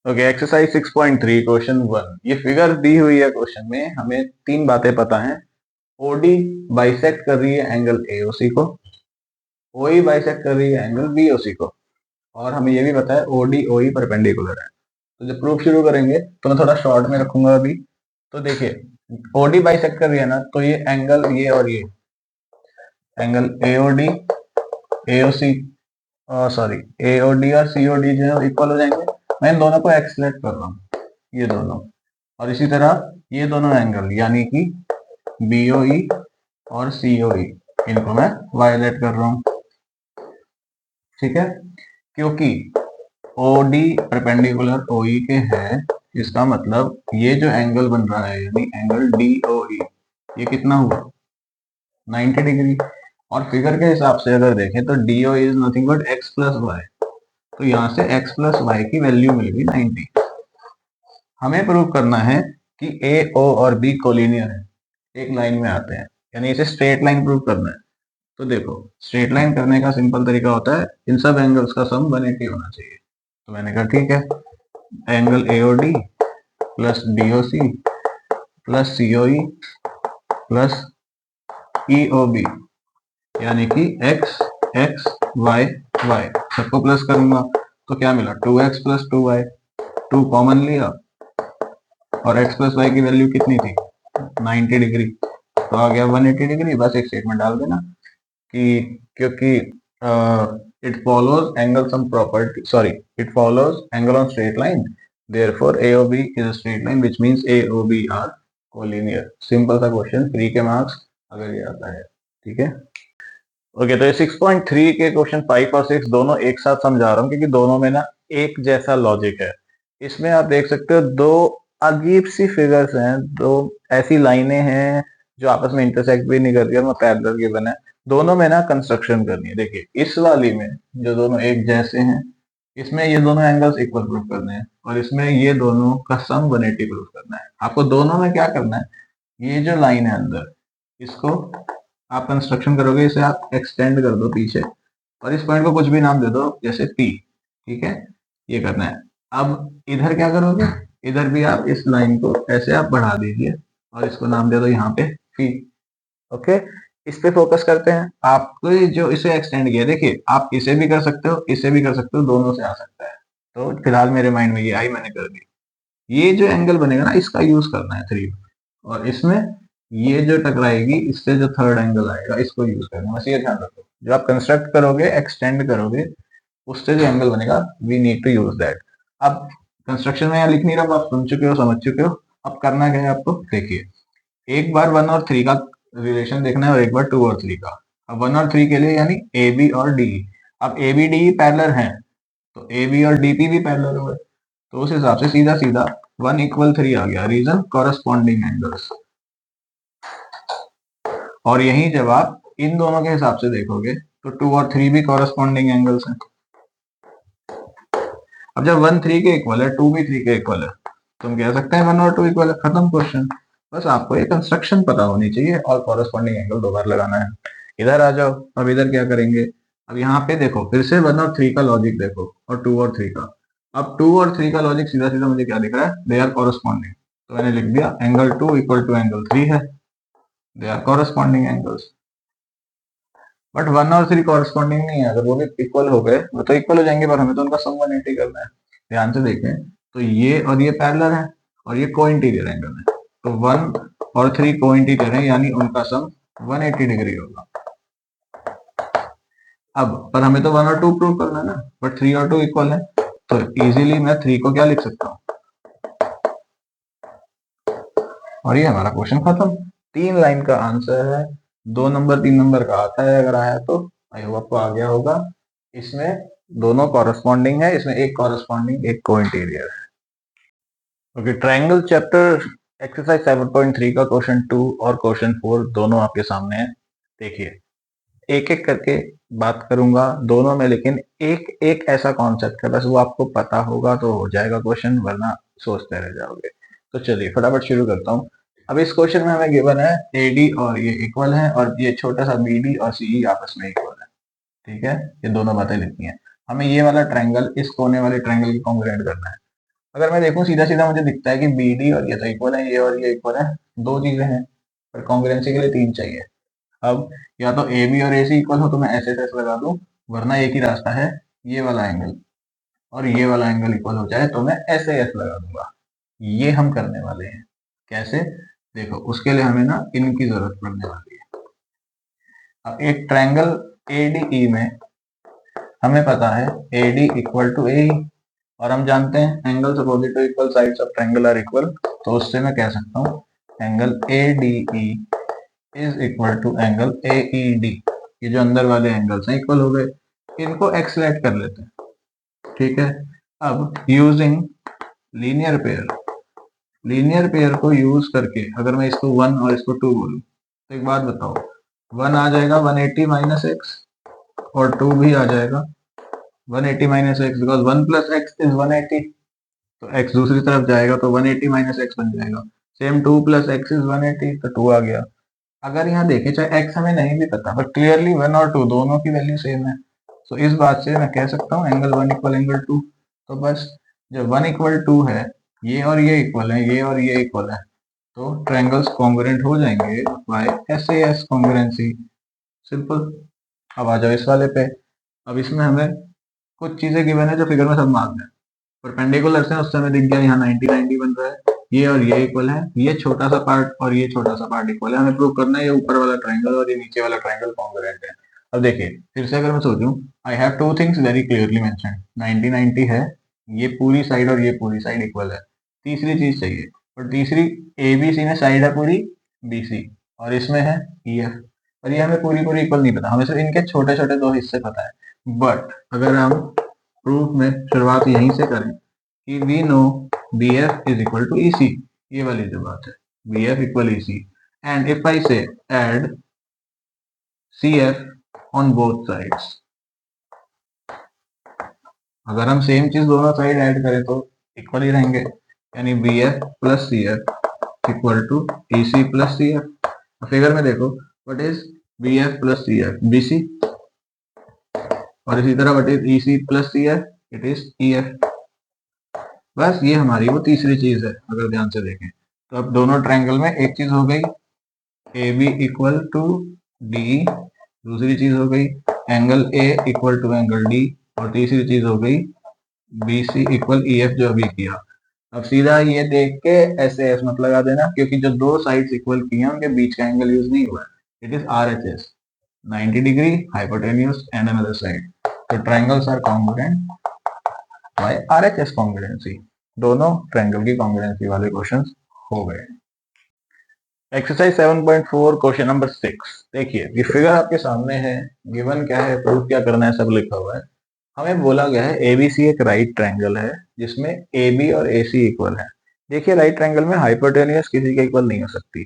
Okay, exercise 6.3 question 1। ये figure दी हुई है क्वेश्चन में, हमें तीन बातें पता है। ओडी बाइसेक्ट कर रही है एंगल एओसी को, ओई बाइसेक्ट कर रही है एंगल बीओसी को, और हमें ये भी पता है ओडी ओई परपेंडिकुलर है। तो जब प्रूफ शुरू करेंगे तो मैं थोड़ा शॉर्ट में रखूंगा अभी। तो देखिए, ओडी बाइसेक्ट कर रही है ना, तो ये एंगल ये और ये angle AOD AOC, sorry AOD और सीओडी जो है इक्वल हो जाएंगे। मैं इन दोनों को एक्सलेट कर रहा हूँ, ये दोनों, और इसी तरह ये दोनों एंगल यानी कि बीओई और सीओई, इनको मैं वायलेट कर रहा हूँ। ठीक है, क्योंकि ओडी परपेंडिकुलर ओई के है, इसका मतलब ये जो एंगल बन रहा है यानी एंगल डीओई, ये कितना हुआ 90 डिग्री। और फिगर के हिसाब से अगर देखें तो DO is nothing but x plus y, तो यहाँ से x प्लस वाई की वैल्यू मिल गई 90। हमें प्रूव करना है कि ए ओ और बी कोलिनियर है, एक लाइन में आते हैं, यानी इसे स्ट्रेट लाइन प्रूव करना है। तो देखो, स्ट्रेट लाइन करने का सिंपल तरीका होता है इन सब एंगल्स का सम 180 होना चाहिए। तो मैंने कहा ठीक है, angle AOD plus DOC plus COE plus EOB, यानी कि x x y y, सबको प्लस करूंगा तो क्या मिला 2x प्लस 2y, 2 कॉमन लिया और x प्लस वाई की वैल्यू कितनी थी 90 डिग्री, तो आ गया 180 डिग्री। बस एक स्टेटमेंट डाल देना कि क्योंकि it follows angle sum property, sorry it follows angle on straight line, therefore AOB is a straight line which means AOB are collinear. Simple सा क्वेश्चन, 3 के मार्क्स अगर ये आता है। ठीक है, ओके। तो ये 6.3 के क्वेश्चन 5 और 6 दोनों एक साथ समझा रहा हूँ क्योंकि दोनों में ना एक जैसा लॉजिक है। इसमें आप देख सकते हो दो अजीब सी फिगर्स हैं, दो ऐसी लाइनें हैं जो आपस में इंटरसेक्ट भी नहीं कर रही और पैरेलल गिवन है। दोनों में ना कंस्ट्रक्शन करनी है। देखिए इस वाली में जो दोनों एक जैसे हैं, इसमें ये दोनों एंगल्स इक्वल प्रूफ करने हैं, और इसमें ये दोनों का सम 180 प्रूफ करना है। आपको दोनों में क्या करना है, ये जो लाइन है अंदर, इसको आप कंस्ट्रक्शन करोगे, इसे आप एक्सटेंड कर दो पीछे, और इस पॉइंट को कुछ भी नाम दे दो जैसे पी। ठीक है, ये करना है। अब इधर क्या करोगे, इधर भी आप इस लाइन को ऐसे आप बढ़ा दीजिए और इसको नाम दे दो यहाँ पे पी। ओके, इस पे फोकस करते हैं। आपको जो इसे एक्सटेंड किया, देखिए आप इसे भी कर सकते हो, इसे भी कर सकते हो, दोनों से आ सकता है। तो फिलहाल मेरे माइंड में ये आई, मैंने कर दी। ये जो एंगल बनेगा ना, इसका यूज करना है 3, और इसमें ये जो टकराएगी इससे जो थर्ड एंगल आएगा इसको यूज करना है। बस ये ध्यान रखो, जो आप कंस्ट्रक्ट करोगे एक्सटेंड करोगे, उससे जो एंगल बनेगा we need to use that. अब कंस्ट्रक्शन में यहाँ लिख नहीं रहा, आप सुन चुके हो, समझ चुके हो। अब करना क्या है आपको, देखिए एक बार 1 और 3 का रिलेशन देखना है और एक बार 2 और 3 का। अब 1 और 3 के लिए यानी ए बी और डी, अब ए बी डी पैरेलल हैं तो ए बी और डी पी भी पैरेलल हुए, तो उस हिसाब से सीधा सीधा 1 इक्वल 3 आ गया। Reason corresponding angles. और यही जब आप इन दोनों के हिसाब से देखोगे तो 2 और 3 भी कॉरस्पॉन्डिंग एंगल्स हैं। अब जब 1 3 के इक्वल है, 2 भी 3 के इक्वल है, तो हम कह सकते हैं 1 और 2 इक्वल है, खत्म क्वेश्चन। बस आपको ये कंस्ट्रक्शन पता होनी चाहिए और कॉरस्पॉन्डिंग एंगल 2 बार लगाना है। इधर आ जाओ, अब इधर क्या करेंगे, अब यहाँ पे देखो फिर से 1 और 3 का लॉजिक देखो और 2 और 3 का। अब 2 और 3 का लॉजिक सीधा सीधा मुझे क्या दिख रहा है, दे आर कॉरस्पॉन्डिंग, तो मैंने लिख दिया एंगल 2 इक्वल टू एंगल 3 है, they are corresponding angles. But 1 और 3 कॉरस्पॉन्डिंग नहीं है, अगर वो भी इक्वल हो गए वो तो इक्वल हो जाएंगे, पर हमें तो उनका सम 180 करना है। ध्यान से देखें तो ये और ये पैरेलल है और ये को इंटीरियर एंगल है, तो 1 और 3 को इंटीरियर है यानी उनका सम 180 डिग्री होगा। अब पर हमें तो 1 और 2 प्रूव करना है ना, बट 3 और 2 इक्वल है, तो इजीली मैं 3 को क्या लिख सकता हूँ, और ये हमारा क्वेश्चन खत्म। 3 लाइन का आंसर है, 2 नंबर 3 नंबर का आता है, अगर आया तो आई होप आपको आ गया होगा। इसमें दोनों कॉरस्पॉन्डिंग है, इसमें एक कॉरस्पॉन्डिंग एक को इंटीरियर है। ओके, ट्रायंगल चैप्टर एक्सरसाइज 7.3 का क्वेश्चन 2 और क्वेश्चन 4 दोनों आपके सामने है। देखिए एक एक करके बात करूंगा दोनों में, लेकिन एक एक ऐसा कॉन्सेप्ट है बस वो आपको पता होगा तो हो जाएगा क्वेश्चन, वरना सोचते रह जाओगे। तो चलिए फटाफट शुरू करता हूँ। अब इस क्वेश्चन में हमें गिवन है AD और ये इक्वल है, और ये छोटा सा BD और CE आपस में इक्वल है। ठीक है, ये दोनों बातें लिखनी है। हमें ये वाला ट्रायंगल इस कोने वाले ट्रायंगल की कॉन्ग्रुएंट करना है। अगर मैं देखूं सीधा सीधा मुझे दिखता है कि बी डी और ये तो इक्वल है, ये और ये इक्वल है, दो चीजें हैं, पर कॉन्ग्रुएंसी के लिए तीन चाहिए। अब या तो ए बी और ए सी इक्वल हो तो मैं एस एस एस लगा दूं, वरना एक ही रास्ता है, ये वाला एंगल और ये वाला एंगल इक्वल हो जाए तो मैं एस ए एस लगा दूंगा। ये हम करने वाले हैं। कैसे? देखो उसके लिए हमें ना इनकी जरूरत पड़ने वाली है। अब एक ट्रायंगल ए डी ई में हमें पता है A D equal to A, और हम जानते हैं angles opposite to equal sides of triangle are equal, तो उससे मैं कह सकता हूँ angle A D E is equal to angle A E D. ये जो अंदर वाले एंगल्स हैं इक्वल हो गए, इनको एक्सलेट कर लेते हैं। ठीक है, अब यूजिंग लीनियर पेयर को यूज करके अगर मैं इसको 1 और इसको 2 बोलूं तो एक बात बताओ, 1 आ जाएगा 180 माइनस एक्स और 2 भी आ जाएगा 180 minus x, because 1 plus x is 180, तो x दूसरी तरफ जाएगा तो 180 माइनस एक्स बन जाएगा। सेम 2 प्लस एक्स इज 180, तो 2 आ गया। अगर यहाँ देखें चाहे x हमें नहीं भी पता, बट क्लियरली 1 और 2 दोनों की वैल्यू सेम है, तो इस बात से मैं कह सकता हूँ एंगल 1 इक्वल एंगल 2। तो बस जब 1 इक्वल 2 है, ये और ये इक्वल है, ये और ये इक्वल है, तो ट्रायंगल्स कॉन्ग्रुएंट हो जाएंगे बाय एसएएस कॉन्ग्रुएंसी। सिंपल। अब आ जाओ इस वाले पे। अब इसमें हमें कुछ चीजें गिवन है जो फिगर में सब मार्क है। परपेंडिकुलर से उससे हमें दिख गया यहाँ 90 90 बन रहा है, ये और ये इक्वल है, ये छोटा सा पार्ट और ये छोटा सा पार्ट इक्वल है, हमें प्रूव करना है ये ऊपर वाला ट्रायंगल और ये नीचे वाला ट्रायंगल कॉन्ग्रुएंट है। अब देखिए फिर से अगर मैं सोचूं, I have two things very clearly mentioned, 90 90 है, ये पूरी साइड और ये पूरी साइड इक्वल है, तीसरी चीज चाहिए, और तीसरी ए बी सी में साइड है पूरी बी सी और इसमें है ई एफ, और ये हमें पूरी पूरी इक्वल नहीं पता, हमें सिर्फ इनके छोटे छोटे दो हिस्से पता है। बट अगर हम प्रूफ में शुरुआत यहीं से करें कि we know B F is equal to E C, ये वाली जो बात है, B F equal E C, and if I say add C F on both sides, अगर हम सेम चीज दोनों साइड ऐड करें तो इक्वल ही रहेंगे, यानी B F plus C F equal to E C plus C F. Figure में देखो what is B F plus C F, B C, और इसी तरह what is E C plus C F, it is E F. बस ये हमारी वो तीसरी चीज है अगर ध्यान से देखें। तो अब दोनों ट्रायंगल में एक चीज हो गई A B equal to D, दूसरी चीज हो गई angle A equal to angle D, और तीसरी चीज हो गई B C equal E F जो अभी किया। अब सीधा ये देख के ऐसे एस मत लगा देना, क्योंकि जो दो साइड्स इक्वल की हैं उनके बीच का एंगल यूज नहीं हुआ है, it is R H S, 90 degree hypotenuse and another side, तो triangles are congruent by RHS congruency. दोनों ट्रायंगल की कॉन्ग्रुएंसी वाले क्वेश्चंस हो गए। Exercise 7.4 question number 6। देखिए ये फिगर आपके सामने है, गिवन क्या है, प्रूफ क्या करना है, सब लिखा हुआ है। हमें बोला गया है एबीसी एक राइट ट्रायंगल है जिसमें ए बी और ए सी इक्वल है। देखिए राइट ट्रायंगल में हाइपोटेनियस किसी के इक्वल नहीं हो सकती,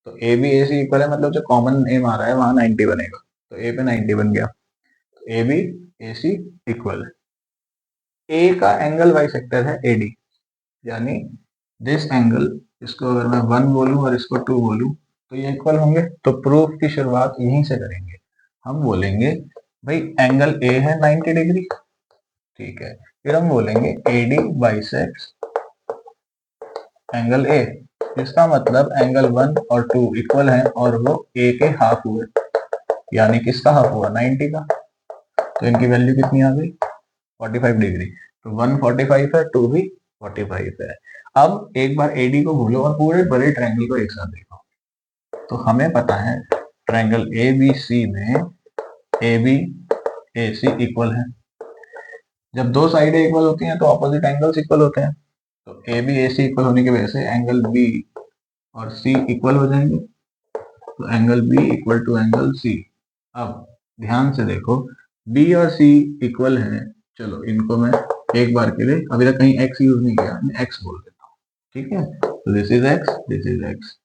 तो A B A C equal है, मतलब जो कॉमन एम आ रहा है वहां 90 बनेगा, तो ए पे 90 बन गया, तो A B A C equal है। ए का एंगल बाइसेक्टर है एडी, यानी दिस एंगल, इसको अगर मैं 1 बोलूं और इसको 2 बोलूं तो ये इक्वल होंगे, तो प्रूफ की शुरुआत यहीं से करेंगे। हम बोलेंगे भाई एंगल ए है 90 डिग्री, ठीक है, फिर हम बोलेंगे एडी बाइसेक्ट्स एंगल ए, इसका मतलब एंगल 1 और 2 इक्वल है और वो ए के हाफ हुए, यानी किसका हाफ हुआ, 90 का, तो इनकी वैल्यू कितनी आ गई, 45 डिग्री, तो 1 45 है, 2 भी 45 है। अब एक बार एडी को भूलो और पूरे बड़े ट्रायंगल को एक साथ देखो, तो हमें पता है ट्रायंगल ए बी सी में A B A C equal है। जब दो साइडें इक्वल होती हैं तो ऑपोजिट एंगल्स इक्वल होते हैं, तो A B A C equal होने की वजह से एंगल बी और सी इक्वल हो जाएंगे, तो angle B equal to angle C. अब ध्यान से देखो बी और सी इक्वल हैं, चलो इनको मैं एक बार के लिए, अभी तक कहीं एक्स यूज नहीं किया, मैं एक्स बोल देता हूँ, ठीक है, तो this is X, this is X.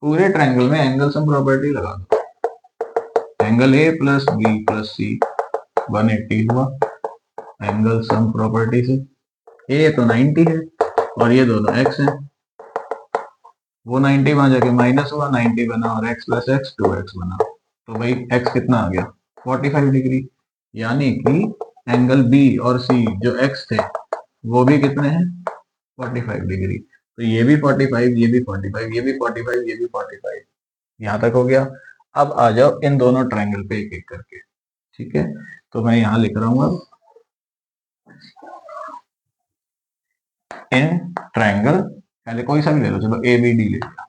पूरे ट्रायंगल में एंगल सम प्रॉपर्टी लगा दो, angle A plus B plus C 180 हुआ एंगल सम प्रॉपर्टी से, ए तो 90 है और ये दोनों एक्स हैं, वो 90 वहां जाके माइनस हुआ, 90 बना और x प्लस एक्स 2x बना, तो भाई x कितना आ गया 45 डिग्री, यानी कि एंगल B और C जो x थे वो भी कितने हैं 45 डिग्री। तो ये भी 45, ये भी 45, ये भी 45, ये भी 45, यहां तक हो गया। अब आ जाओ इन दोनों ट्रायंगल पे एक एक करके, ठीक है। तो मैं यहां लिख रहा हूं अब इन ट्रायंगल, पहले कोई सा भी ले लो, चलो ए बी डी ले लिया,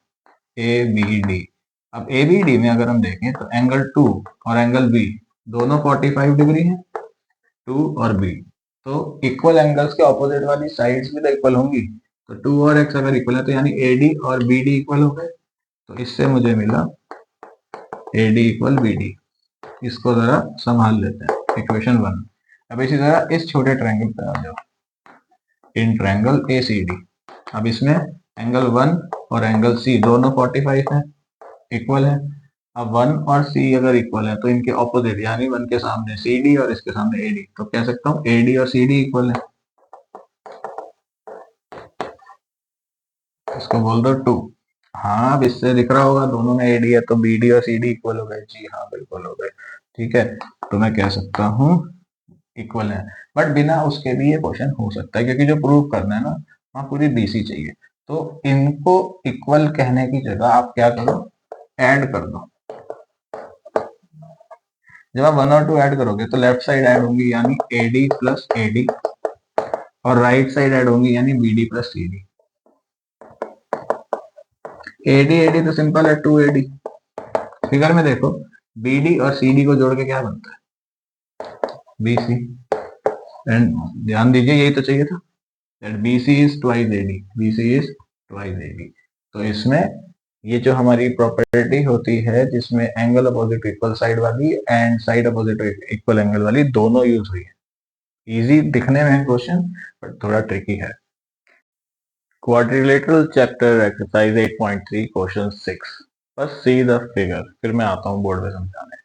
ए बी डी। अब ए बी डी में अगर हम देखें तो एंगल 2 और एंगल बी दोनों 45 डिग्री हैं, 2 और बी। तो इक्वल एंगल्स के ऑपोजिट वाली साइड्स भी तो इक्वल होंगी। तो 2 और x अगर इक्वल है तो यानी ए डी और बी डी इक्वल हो गए। तो इससे मुझे मिला A D equal B D. इसको जरा संभाल लेते हैं, इक्वेशन 1। अब इसी तरह इस छोटे ट्रायंगल पे आ जाओ, in triangle A C D. अब इसमें एंगल 1 और एंगल सी दोनों 45 है, इक्वल है। अब 1 और सी अगर इक्वल है तो इनके ऑपोजिट यानी 1 के सामने सी डी और इसके सामने ए डी, तो कह सकता हूँ ए डी और सी डी इक्वल है। इसको बोल दो 2। हाँ, अब इससे दिख रहा होगा दोनों में एडी है तो बी डी और सी डी इक्वल हो गए। जी हाँ, बिल्कुल हो गए। ठीक है, तो मैं कह सकता हूँ इक्वल है। बट बिना उसके भी ये क्वेश्चन हो सकता है, क्योंकि जो प्रूव करना है ना वहाँ पूरी बीसी चाहिए। तो इनको इक्वल कहने की जगह आप क्या करो, ऐड कर दो। जब आप 1 और 2 ऐड करोगे तो लेफ्ट साइड ऐड होंगी यानी A D plus A D, और राइट साइड ऐड होंगी यानी B D plus C D. A D तो सिंपल है, 2 AD। फिगर में देखो बी डी और सी डी को जोड़ के क्या बनता है, बी सी। एंड ध्यान दीजिए यही तो चाहिए था, that B C is twice A D, B C is twice A D. तो इसमें ये जो हमारी प्रॉपर्टी होती है जिसमें एंगल अपोजिट इक्वल साइड वाली and side opposite equal angle वाली दोनों यूज हुई है। इजी दिखने में है क्वेश्चन, बट थोड़ा ट्रिकी है। Quadrilateral chapter exercise 8.3 question 6। बस सी द फिगर, फिर मैं आता हूँ बोर्ड पे समझाने।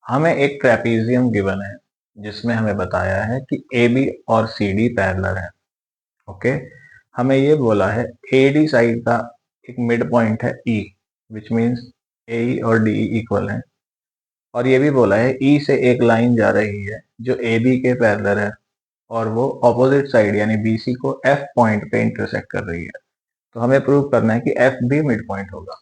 हमें एक ट्रेपीजियम गिवन है जिसमें हमें बताया है कि ए बी और सी डी पैरेलल है। ओके, हमें ये बोला है ए डी साइड का एक मिड पॉइंट है ई, विच मीन्स ए और डी इक्वल है। और ये भी बोला है ई से एक लाइन जा रही है जो ए बी के पैरेलल है और वो ऑपोजिट साइड यानी बी सी को एफ पॉइंट पे इंटरसेक्ट कर रही है। तो हमें प्रूव करना है कि एफ भी मिड पॉइंट होगा।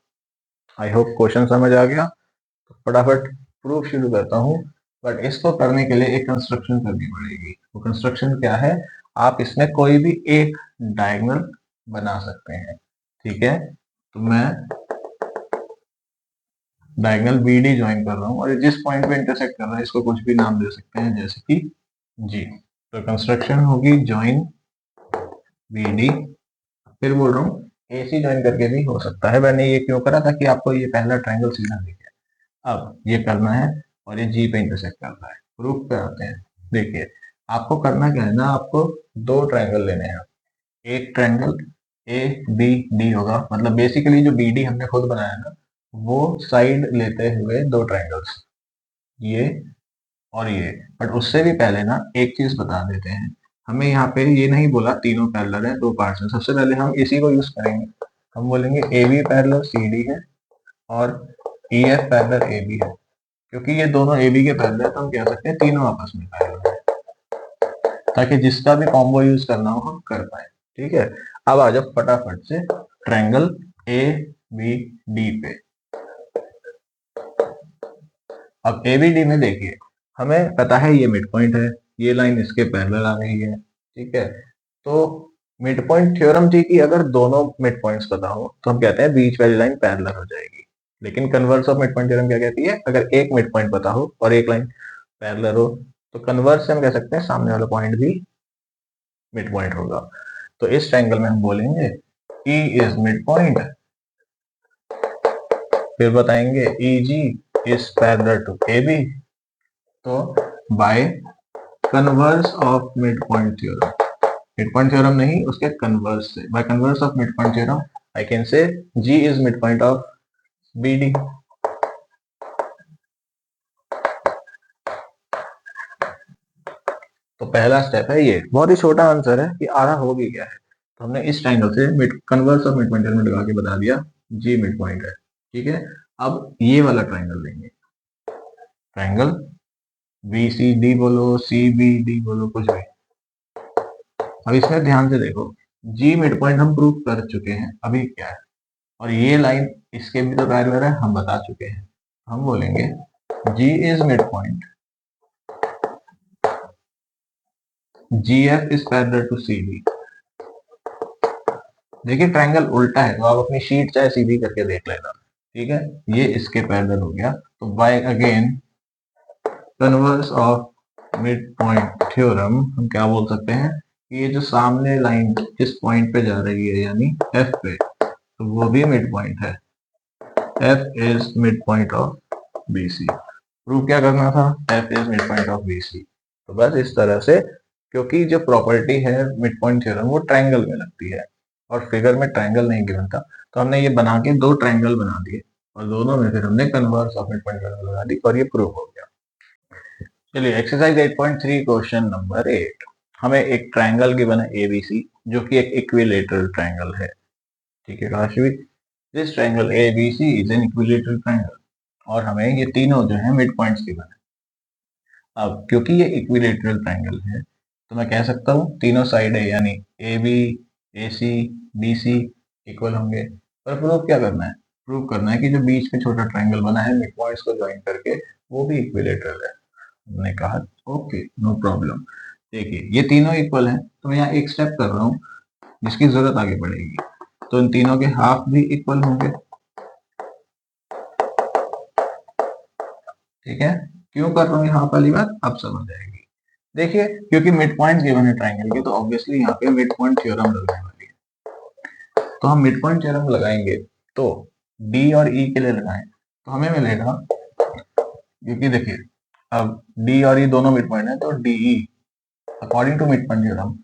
आई होप क्वेश्चन समझ आ गया। तो फटाफट प्रूफ शुरू करता हूँ, बट इसको करने के लिए एक कंस्ट्रक्शन करनी पड़ेगी। वो कंस्ट्रक्शन क्या है, आप इसमें कोई भी एक डायगोनल बना सकते हैं। ठीक है, तो मैं डायगोनल बी डी ज्वाइन कर रहा हूँ और जिस पॉइंट पे इंटरसेक्ट कर रहा है इसको कुछ भी नाम दे सकते हैं, जैसे कि जी। तो कंस्ट्रक्शन होगी ज्वाइन बी डी। फिर बोल रहा हूँ ए सी ज्वाइन करके भी हो सकता है। मैंने ये क्यों करा, ताकि आपको ये पहला ट्रायंगल सीधा दिखे। अब ये करना है और ये जी पे इंटरसेक्ट करना है। प्रूफ पे आते हैं। देखिए आपको करना क्या है ना, आपको दो ट्रायंगल लेने हैं। एक ट्रायंगल ए बी डी होगा, मतलब बेसिकली जो बी डी हमने खुद बनाया ना वो साइड लेते हुए दो ट्रायंगल्स, ये और ये। बट उससे भी पहले ना एक चीज बता देते हैं, हमें यहाँ पे ये नहीं बोला तीनों पैरेलल है दो पार्ट्स में। सबसे पहले हम इसी को यूज करेंगे, हम बोलेंगे A B parallel C D है और E F parallel A B है। क्योंकि ये दोनों ए बी के पैरेलल है तो हम कह सकते हैं तीनों आपस में पैरेलल है, ताकि जिसका भी कॉम्बो यूज करना हो हम कर पाए। ठीक है, अब आ जाओ फटाफट से ट्रायंगल ए बी डी पे। अब ए बी डी में देखिए हमें पता है ये मिड पॉइंट है, ये लाइन इसके पैरेलल आ रही है। ठीक है, तो मिड पॉइंट थ्योरम थी कि अगर दोनों मिड पॉइंट्स पता हो तो हम कहते हैं बीच वाली लाइन पैरेलल हो जाएगी। लेकिन converse of mid point theorem क्या कहती है, अगर एक मिड पॉइंट पता हो और एक लाइन पैरेलल हो तो कन्वर्स से हम कह सकते हैं सामने वाला पॉइंट भी मिड पॉइंट होगा। तो इस ट्रायंगल में हम बोलेंगे E इज मिड पॉइंट, फिर बताएंगे EG is parallel to AB। तो by converse of mid point theorem, mid point theorem नहीं उसके कन्वर्स से, by converse of mid point theorem I can say G is mid point of BD। तो पहला step है ये, बहुत ही छोटा आंसर है कि आरा हो भी गया है। तो हमने इस ट्रायंगल से mid converse of mid point theorem लगा के बता दिया G मिड पॉइंट है। ठीक है, अब ये वाला ट्रायंगल लेंगे, ट्रायंगल BCD बोलो CBD बोलो कुछ भी। अब इसमें ध्यान से देखो, जी मिड पॉइंट हम प्रूव कर चुके हैं, अभी क्या है, और ये लाइन इसके भी तो पैरेलल है, हम बता चुके हैं। हम बोलेंगे G is mid point, GF is parallel to CD। देखिए ट्रायंगल उल्टा है, तो आप अपनी शीट चाहे सीधी करके देख लेना, ठीक है। ये इसके पैरेलल हो गया, तो by again converse of mid point theorem हम क्या बोल सकते हैं कि ये जो सामने लाइन इस पॉइंट पे जा रही है यानी F पे, तो वो भी मिड पॉइंट है। F is mid point of BC। Prove क्या करना था, F is mid point of BC। तो बस इस तरह से, क्योंकि जो प्रॉपर्टी है मिड पॉइंट थ्योरम वो ट्रायंगल में लगती है और फिगर में ट्रायंगल नहीं गिवन था, तो हमने ये बना के दो ट्रायंगल बना दिए और दोनों में फिर हमने converse of mid point theorem लगा दी और ये प्रूव हो गया। चलिए एक्सरसाइज 8.3 क्वेश्चन नंबर 8। हमें एक ट्रायंगल गिवन है ABC जो कि एक इक्विलेटरल ट्रायंगल है, ठीक है Kashvi. This triangle ABC is an equilateral triangle और हमें ये तीनों जो है मिड पॉइंट्स गिवन है। अब क्योंकि ये इक्विलेटरल ट्रायंगल है तो मैं कह सकता हूँ तीनों साइड है यानी AB AC BC इक्वल होंगे। पर प्रूव क्या करना है, प्रूव करना है कि जो बीच में छोटा ट्रायंगल बना है मिड पॉइंट्स को ज्वाइन करके वो भी इक्विलेटरल है। हमने कहा ओके नो प्रॉब्लम। देखिए ये तीनों इक्वल हैं, तो मैं यहाँ एक स्टेप कर रहा हूँ जिसकी जरूरत आगे पड़ेगी। तो इन तीनों के हाफ भी इक्वल होंगे, ठीक है। क्यों कर रहा हूँ यहाँ वाली बात अब समझ आएगी। देखिए क्योंकि मिड पॉइंट गिवन है ट्रायंगल के, तो ऑब्वियसली यहाँ पे मिड पॉइंट थ्योरम लगने वाली है। तो हम मिड पॉइंट थ्योरम लगाएंगे तो डी और ई के लिए लगाएं तो हमें मिलेगा, क्योंकि देखिए अब डी और ई दोनों मिड पॉइंट है तो D according to mid point theorem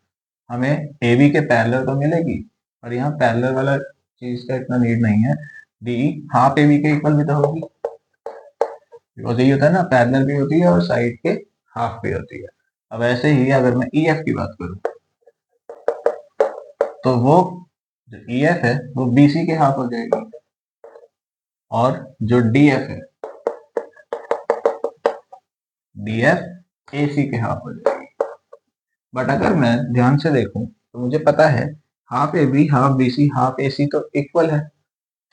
हमें ए बी के पैरेलल तो मिलेगी, और यहाँ पैरेलल वाला चीज का इतना नीड नहीं है। डी हाफ ए बी के इक्वल भी तो होगी, बिकॉज यही होता है ना, पैरेलल भी होती है और साइड के हाफ भी होती है। अब ऐसे ही अगर मैं ई एफ की बात करूं तो वो जो ई एफ है वो बी सी के हाफ हो जाएगी, और जो डी एफ है डी एफ ए सी के हाफ हो जाएगी। बट अगर मैं ध्यान से देखूं तो मुझे पता है half A B half B C half A C तो इक्वल है,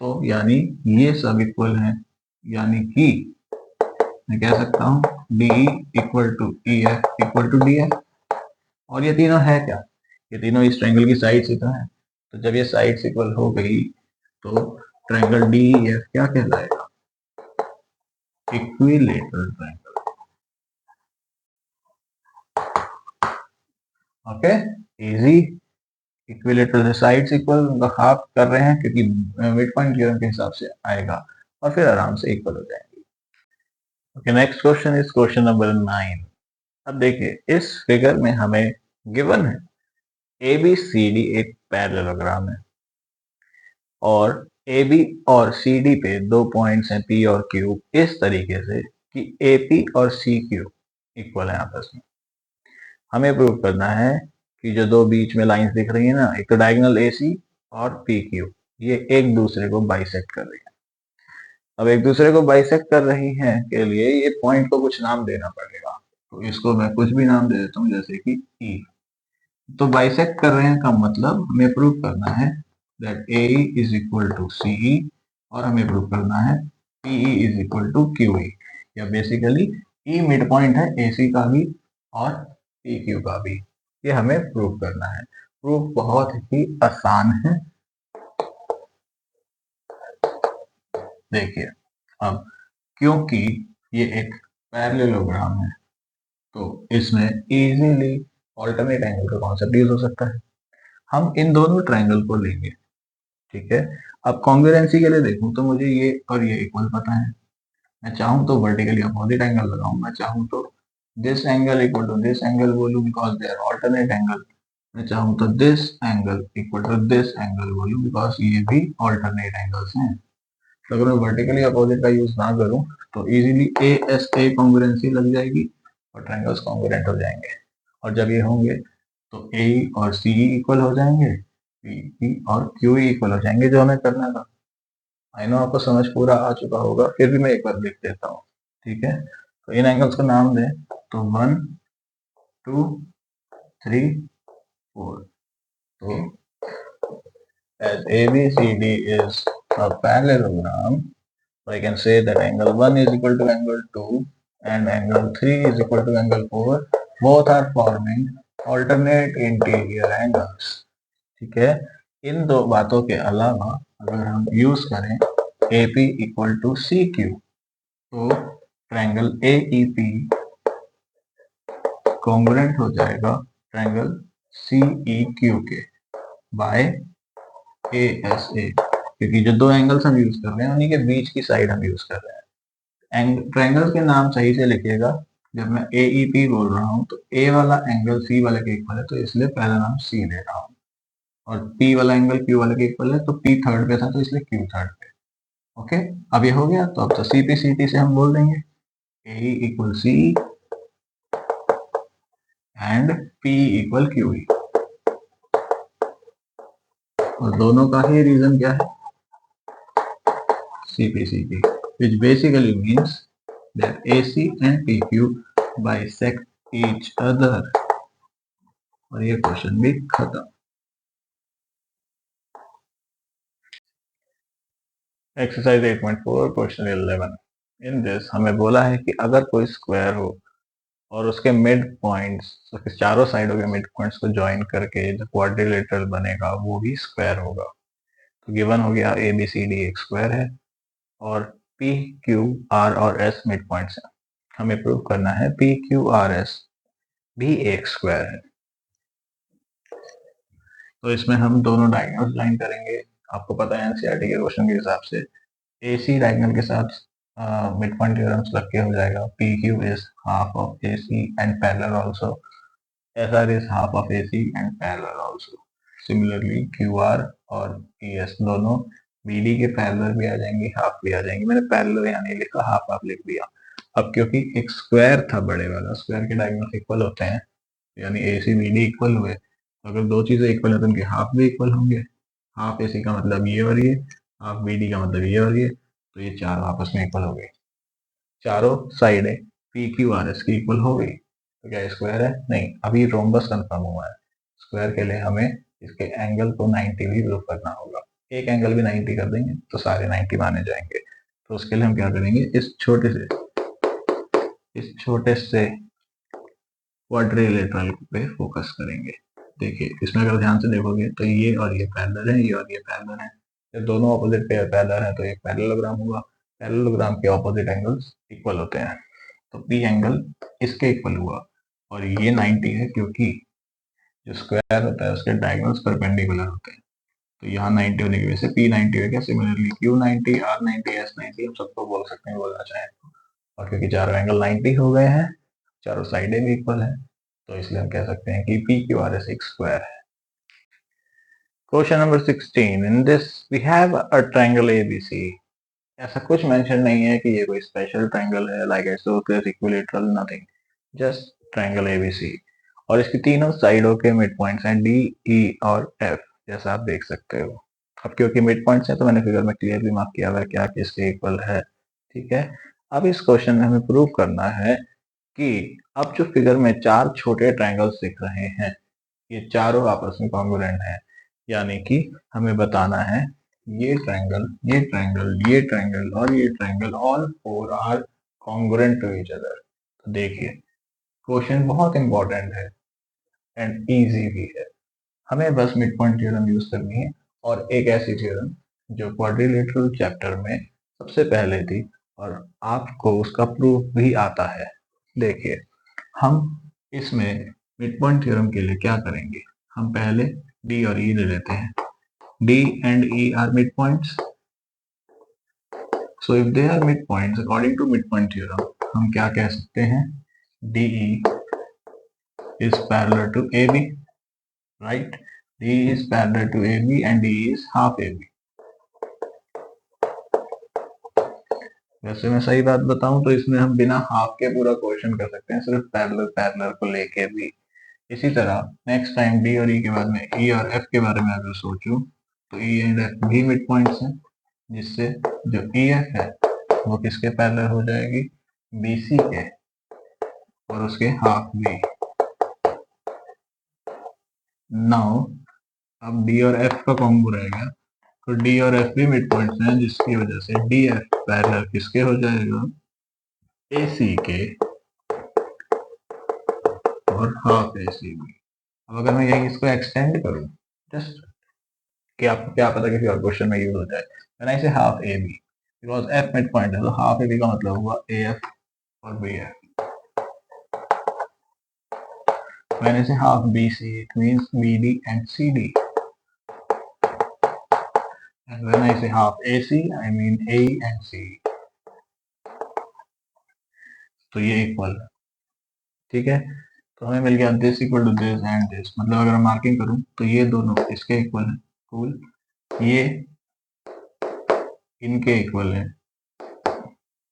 तो यानी ये सब इक्वल है, यानी कि मैं कह सकता हूँ D equal to E F equal to D F. और ये तीनों है क्या, ये तीनों इस ट्रायंगल की साइड्स ही तो है। तो जब ये साइड्स इक्वल हो गई तो ट्रायंगल डी एफ क्या कहलाएगा, equilateral triangle. Okay easy, equilateral sides equal, उनका हाफ कर रहे हैं क्योंकि मिड पॉइंट थ्योरम के हिसाब से आएगा और फिर आराम से इक्वल हो जाएंगे। Okay next question is question number 9। अब देखिए इस फिगर में हमें गिवन है ए बी सी डी एक पैरेललोग्राम है और ए बी और सी डी पे दो पॉइंट्स हैं पी और क्यू इस तरीके से कि ए पी और सी क्यू इक्वल है आपस में। हमें प्रूव करना है कि जो दो बीच में लाइंस दिख रही है ना, एक तो डायगोनल ए सी और पी क्यू, ये एक दूसरे को बाइसेक्ट कर रही है। अब एक दूसरे को बाइसेक्ट कर रही हैं के लिए ये पॉइंट को कुछ नाम देना पड़ेगा, तो इसको मैं कुछ भी नाम दे देता हूँ जैसे कि ई। तो बाइसेक्ट कर रहे हैं का मतलब हमें प्रूव करना है that A is equal to C E, और हमें प्रूव करना है P E is equal to Q E, या बेसिकली ई मिड पॉइंट है ए सी का भी और पी क्यू का भी। ये हमें प्रूव करना है। प्रूफ बहुत ही आसान है। देखिए अब क्योंकि ये एक पैरेललोग्राम है तो इसमें इजीली ऑल्टरनेट एंगल का कॉन्सेप्ट यूज हो सकता है। हम इन दोनों ट्रायंगल को लेंगे, ठीक है। अब कॉन्ग्रुएंसी के लिए देखूं तो मुझे ये और ये इक्वल पता है। मैं चाहूं तो वर्टिकली अपोजिट एंगल लगाऊं, मैं चाहूं तो this angle equal to this angle बोलूं because they are alternate angle. मैं चाहूं तो this angle equal to this angle बोलूं बिकॉज ये भी ऑल्टरनेट एंगल्स हैं। तो अगर मैं वर्टिकली अपोजिट का यूज ना करूं तो easily A S A congruency लग जाएगी और ट्रायंगल्स कॉन्ग्रुएंट हो जाएंगे। और जब ये होंगे तो ए और सी इक्वल हो जाएंगे, पी और क्यू इक्वल हो जाएंगे, जो हमें करना था। आई नो आपको समझ पूरा आ चुका होगा, फिर भी मैं एक बार लिख देता हूँ, ठीक है। तो इन एंगल्स का नाम दें तो 1 2 3 4। तो as ABCD is a parallelogram, I can say that angle 1 is equal to angle 2 and angle 3 is equal to angle 4. Both are forming alternate interior angles. ठीक है, इन दो बातों के अलावा अगर हम यूज करें AP इक्वल टू CQ, तो ट्रायंगल AEP कॉन्ग्रुएंट हो जाएगा ट्रायंगल CEQ के बाय ASA, क्योंकि जो दो एंगल्स हम यूज कर रहे हैं उन्हीं के बीच की साइड हम यूज कर रहे हैं। ट्रायंगल के नाम सही से लिखिएगा। जब मैं AEP बोल रहा हूँ तो A वाला एंगल C वाले के इक्वल है, तो इसलिए पहला नाम C ले रहा हूँ, और P वाला एंगल Q वाले के इक्वल है, तो P थर्ड पे था तो इसलिए Q थर्ड पे। ओके, अब ये हो गया, तो अब तो CP से हम बोल देंगे AE equal C and P equal QE, और दोनों का ही रीजन क्या है, CP, which basically means that AC and PQ bisect each other। और ये क्वेश्चन भी खत्म। Exercise 8.4 question 11। इन दिस हमें बोला है कि अगर कोई स्क्वायर हो और उसके मिड पॉइंट्स, उसके चारों साइडों के मिड पॉइंट्स को ज्वाइन करके जो क्वाड्रिलेटरल बनेगा वो भी स्क्वायर होगा। तो गिवन हो गया ABCD एक स्क्वायर है और PQR और S मिड पॉइंट्स है। हमें प्रूव करना है PQRS भी एक स्क्वायर है। तो इसमें हम दोनों डायगोनल्स लाइन करेंगे। आपको पता है एनसीईआरटी के क्वेश्चन के हिसाब से AC डायगोनल के साथ मिड पॉइंट थ्योरम्स लग के हो जाएगा PQ is half of AC and parallel also, SR is half of AC and parallel also. Similarly QR और PS दोनों BD के पैरेलल भी आ जाएंगे, हाफ भी आ जाएंगे। मैंने पैरेलल यहाँ नहीं लिखा, हाफ हाफ लिख दिया। अब क्योंकि एक स्क्वायर था बड़े वाला, स्क्वायर के डायगोनल इक्वल होते हैं, यानी AC BD इक्वल हुए, अगर दो चीजें इक्वल है तो उनके हाफ भी इक्वल होंगे। हाफ AC का मतलब ये और ये, हाफ BD का मतलब ये और ये, तो ये चारों आपस में इक्वल हो गए, चारों साइडें PQRS की इक्वल हो गई। तो क्या स्क्वायर है? नहीं, अभी रोम्बस कंफर्म हुआ है। स्क्वायर के लिए हमें इसके एंगल को 90 भी ग्रुप करना होगा। एक एंगल भी 90 कर देंगे तो सारे 90 माने जाएंगे। तो उसके लिए हम क्या करेंगे, इस छोटे से क्वाड्रिलेटरल पे फोकस करेंगे। देखिए, इसमें अगर ध्यान से देखोगे तो ये और ये पैरेलल है, ये और ये पैरेलल है। जब दोनों ऑपोजिट पेयर पैरेलल है तो एक पैरेललोग्राम होगा। पैरेललोग्राम के ऑपोजिट एंगल्स इक्वल होते हैं, तो P एंगल इसके इक्वल हुआ और ये 90 है, क्योंकि जो स्क्वायर होता है उसके डायगोनल्स परपेंडिकुलर होते हैं। तो यहाँ 90 होने की वजह से P 90 हो गया। सिमिलरली Q 90, R 90, S 90 हम सबको बोल सकते हैं बोलना चाहें तो। और क्योंकि चारों एंगल 90 हो गए हैं, चारों साइडें भी इक्वल है, तो इसलिए हम कह सकते हैं कि PQRS एक स्क्वायर है। Question number 16। In this we have a triangle ABC। ऐसा कुछ मेंशन नहीं है कि ये कोई स्पेशल ट्रायंगल है, like isosceles, equilateral, nothing, just triangle ABC। और इसकी तीनों साइडों के मिड पॉइंट्स हैं D, E और F, जैसा आप देख सकते हो। अब क्योंकि मिड पॉइंट्स हैं तो मैंने फिगर में क्लियरली मार्क किया हुआ है क्या किसके इक्वल है। ठीक है, अब इस क्वेश्चन में हमें प्रूव करना है कि अब जो फिगर में चार छोटे ट्रायंगल्स दिख रहे हैं ये चारों आपस में कॉन्ग्रुएंट हैं, यानी कि हमें बताना है ये ट्रायंगल, ये ट्रायंगल, ये ट्रायंगल और ये triangle, all four are congruent to each other. तो देखिए, क्वेश्चन बहुत इंपॉर्टेंट है एंड इजी भी है। हमें बस मिड पॉइंट थ्योरम यूज करनी है, और एक ऐसी थ्योरम जो क्वाड्रिलेटरल चैप्टर में सबसे पहले थी और आपको उसका प्रूफ भी आता है। देखिए, हम इसमें मिड पॉइंट थ्योरम के लिए क्या करेंगे, हम पहले डी और ई ले लेते हैं। D and E are mid points, so if they are mid points according to mid point theorem हम क्या कह सकते हैं, D E is parallel to A B, right. D is parallel to A B and D is half A B. वैसे मैं सही बात बताऊं तो इसमें हम बिना हाफ के पूरा क्वेश्चन कर सकते हैं, सिर्फ पैरेलल पैरेलल को लेके भी। इसी तरह नेक्स्ट टाइम डी और ई के बाद में ई और एफ के बारे में अगर सोचूं तो ई एंड एफ भी मिड पॉइंट्स हैं, जिससे जो ई एफ है वो किसके पैरेलल हो जाएगी, बी सी के, और उसके हाफ भी। नाउ अब डी और एफ का कॉम्बो रह गया, तो डी और एफ भी मिड पॉइंट्स हैं, जिसकी वजह से डी एफ पैरेलल किसके हो जाएगा, ए सी के और हाफ ए सी बी। अब अगर मैं यही इसको एक्सटेंड करूं, जस्ट कि आपको क्या पता किसी और क्वेश्चन में यूज हो जाए, when I say half A B, because F mid point है, तो हाफ ए बी का मतलब हुआ ए एफ और B F. When I say half B C, it means B D and C D, and when I say half A C, I mean A and C. तो ये equal है, ठीक है। तो हमें मिल गया this equal to this and this, मतलब अगर मार्किंग करूं तो ये दोनों इसके इक्वल है, कूल, ये इनके इक्वल है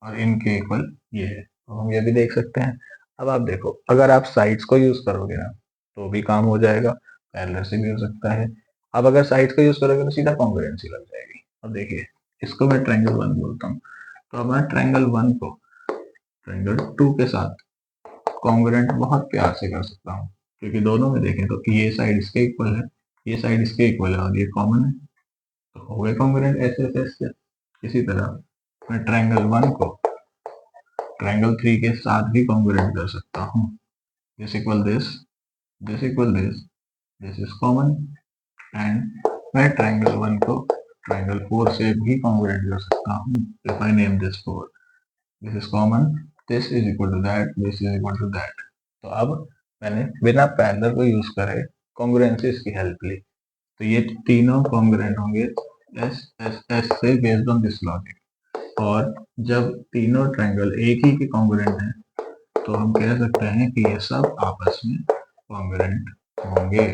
और इनके इक्वल ये है, तो हम ये भी देख सकते हैं। अब आप देखो, अगर आप साइड्स को यूज करोगे ना तो भी काम हो जाएगा, पैरेलल से भी हो सकता है। अब अगर साइड्स को यूज करोगे तो सीधा कॉन्ग्रुएंसी लग जाएगी। अब देखिए, इसको मैं ट्रायंगल 1 बोलता हूँ, तो अब मैं ट्रायंगल 1 को ट्रायंगल 2 के साथ कॉन्ग्रुएंट बहुत प्यार से कर सकता हूँ, क्योंकि दोनों में देखें तो ये साइड इसके इक्वल है, ये साइड इसके इक्वल है और ये कॉमन है, तो हो गए कॉन्ग्रुएंट ऐसे ऐसे ऐसे। इसी तरह मैं ट्रायंगल 1 को ट्रायंगल 3 के साथ भी कॉन्ग्रुएंट कर सकता हूँ, this equal this, this equal this is common, and मैं ट्रायंगल 1 को ट्रायंगल 4 से भी कॉन्ग्रुएंट कर सकता हूँ, if I name this 4, this is common, this is equal to that, this is equal to that. तो अब मैंने बिना पैरेलल को यूज करे कॉन्ग्रुएंसीज की हेल्प ली, तो ये तीनों कॉन्ग्रुएंट होंगे एस एस एस से बेस्ड ऑन दिस लॉजिक। और जब तीनों ट्रायंगल एक ही के कॉन्ग्रुएंट हैं, तो हम कह सकते हैं कि ये सब आपस में कॉन्ग्रुएंट होंगे,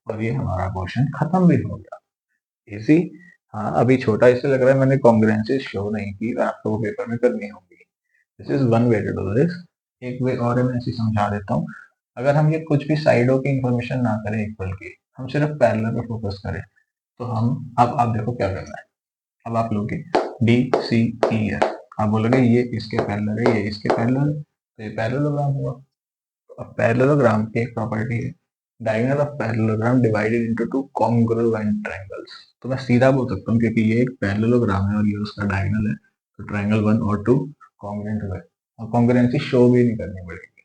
और ये हमारा क्वेश्चन खत्म भी हो गया, इजी। हाँ, अभी छोटा इससे लग रहा है मैंने कॉन्ग्रुएंसीज शो नहीं की, आपको वो पेपर में करनी होगी। This is one way to do this. एक वे और है, मैं ऐसे समझा देता हूँ। अगर हम ये कुछ भी साइडों की इंफॉर्मेशन ना करें इक्वल की, हम सिर्फ पैरेलल पे फोकस करें, तो हम, अब आप देखो क्या करना है। अब आप लोगे डी सी ई एफ, आप बोलोगे ये इसके पैरेलल है, ये इसके पैरेलल है, तो ये पैरेललोग्राम हुआ। तो अब पैरेललोग्राम की एक प्रॉपर्टी है, diagonal of parallelogram divided into two congruent triangles. तो मैं सीधा बोल सकता हूँ, क्योंकि ये एक पैरेललोग्राम है और ये उसका डायगोनल है, तो ट्रायंगल 1 और 2 कॉन्ग्रुएंट हुए, और कॉन्ग्रुएंसी शो भी नहीं करनी पड़ेगी।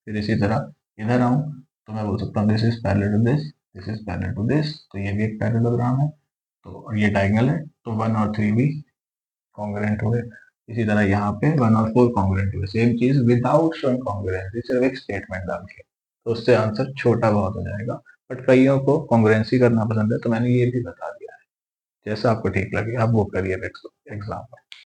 फिर इसी तरह इधर आऊं, तो मैं बोल सकता हूँ this is parallel to this, this is parallel to this, तो ये भी एक पैरेललोग्राम है, तो और ये डायगोनल है, तो 1 और 3 भी कॉन्ग्रुएंट हुए। इसी तरह यहाँ पे 1 और 4 कॉन्ग्रुएंट हुए, सेम चीज विदाउट शोइंग कॉन्ग्रुएंसी, सिर्फ एक स्टेटमेंट डाल के, तो उससे आंसर छोटा बहुत हो जाएगा। बट कईयों को कॉन्ग्रुएंसी करना पसंद है, तो मैंने ये भी बता दिया है, जैसा आपको ठीक लगे आप वो करिए एग्जाम में।